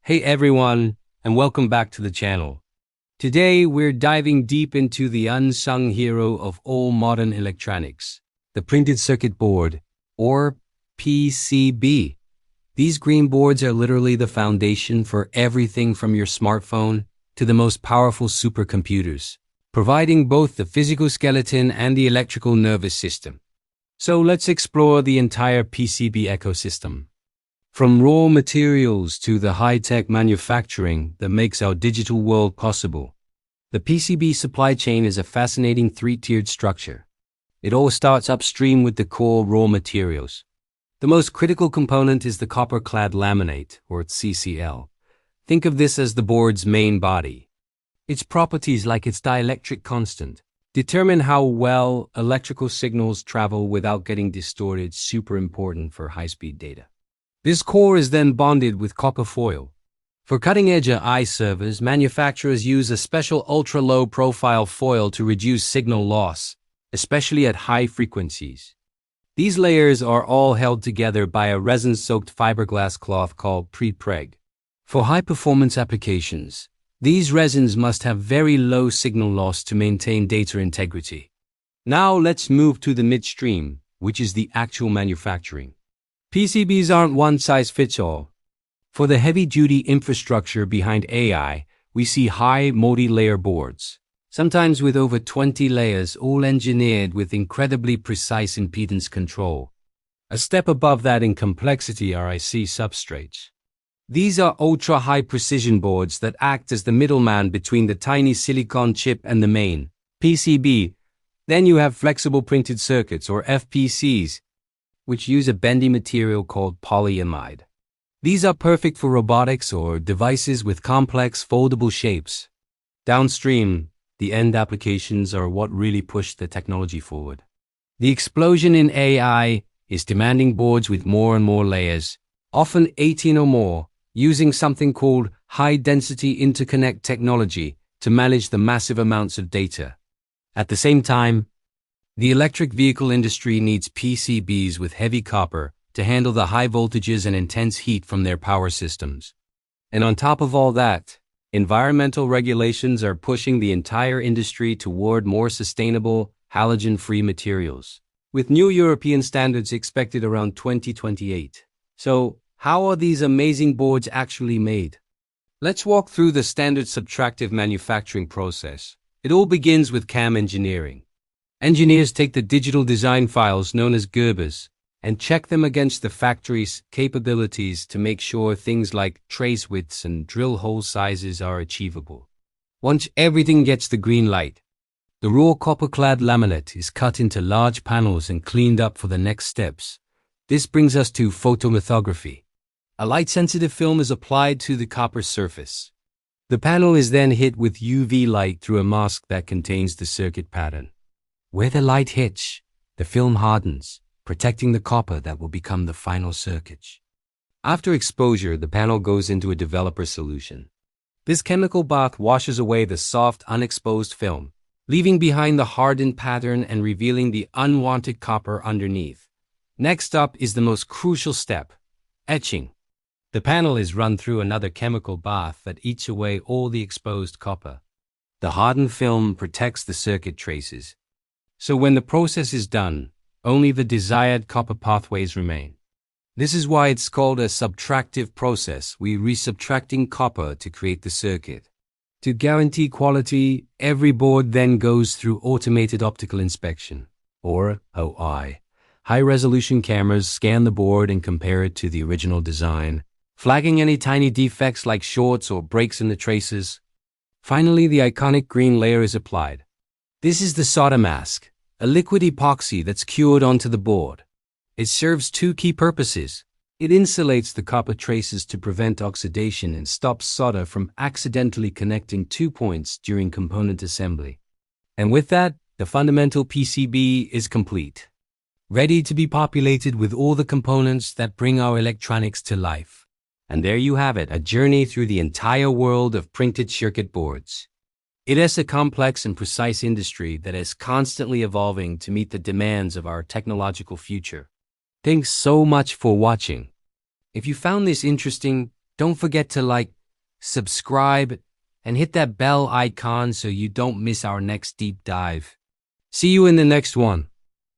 Hey everyone, and welcome back to the channel. Today we're diving deep into the unsung hero of all modern electronics, the printed circuit board, or PCB. These green boards are literally the foundation for everything from your smartphone to the most powerful supercomputers, providing both the physical skeleton and the electrical nervous system. So let's explore the entire PCB ecosystem. From raw materials to the high-tech manufacturing that makes our digital world possible, the PCB supply chain is a fascinating three-tiered structure. It all starts upstream with the core raw materials. The most critical component is the copper-clad laminate, or CCL. Think of this as the board's main body. Its properties, like its dielectric constant, determine how well electrical signals travel without getting distorted, super important for high-speed data. This core is then bonded with copper foil. For cutting-edge AI servers, manufacturers use a special ultra-low profile foil to reduce signal loss, especially at high frequencies. These layers are all held together by a resin-soaked fiberglass cloth called prepreg. For high-performance applications, these resins must have very low signal loss to maintain data integrity. Now let's move to the midstream, which is the actual manufacturing. PCBs aren't one-size-fits-all. For the heavy-duty infrastructure behind AI, we see high multi-layer boards, sometimes with over 20 layers, all engineered with incredibly precise impedance control. A step above that in complexity are IC substrates. These are ultra-high precision boards that act as the middleman between the tiny silicon chip and the main PCB. Then you have flexible printed circuits, or FPCs, which use a bendy material called polyamide. These are perfect for robotics or devices with complex foldable shapes. Downstream, the end applications are what really push the technology forward. The explosion in AI is demanding boards with more and more layers, often 18 or more, using something called High Density Interconnect technology to manage the massive amounts of data. At the same time, the electric vehicle industry needs PCBs with heavy copper to handle the high voltages and intense heat from their power systems. And on top of all that, environmental regulations are pushing the entire industry toward more sustainable, halogen-free materials, with new European standards expected around 2028. So, how are these amazing boards actually made? Let's walk through the standard subtractive manufacturing process. It all begins with CAM engineering. Engineers take the digital design files known as Gerbers and check them against the factory's capabilities to make sure things like trace widths and drill hole sizes are achievable. Once everything gets the green light, the raw copper-clad laminate is cut into large panels and cleaned up for the next steps. This brings us to photomorphography. A light-sensitive film is applied to the copper surface. The panel is then hit with UV light through a mask that contains the circuit pattern. Where the light hits, the film hardens, protecting the copper that will become the final circuit. After exposure, the panel goes into a developer solution. This chemical bath washes away the soft, unexposed film, leaving behind the hardened pattern and revealing the unwanted copper underneath. Next up is the most crucial step, etching. The panel is run through another chemical bath that eats away all the exposed copper. The hardened film protects the circuit traces. So when the process is done, only the desired copper pathways remain. This is why it's called a subtractive process. We're resubtracting copper to create the circuit. To guarantee quality, every board then goes through automated optical inspection, or OI. High-resolution cameras scan the board and compare it to the original design, flagging any tiny defects like shorts or breaks in the traces. Finally, the iconic green layer is applied. This is the solder mask, a liquid epoxy that's cured onto the board. It serves two key purposes. It insulates the copper traces to prevent oxidation and stops solder from accidentally connecting 2 points during component assembly. And with that, the fundamental PCB is complete, ready to be populated with all the components that bring our electronics to life. And there you have it, a journey through the entire world of printed circuit boards. It is a complex and precise industry that is constantly evolving to meet the demands of our technological future. Thanks so much for watching. If you found this interesting, Don't forget to like, subscribe, and hit that bell icon so you don't miss our next deep dive. See you in the next one.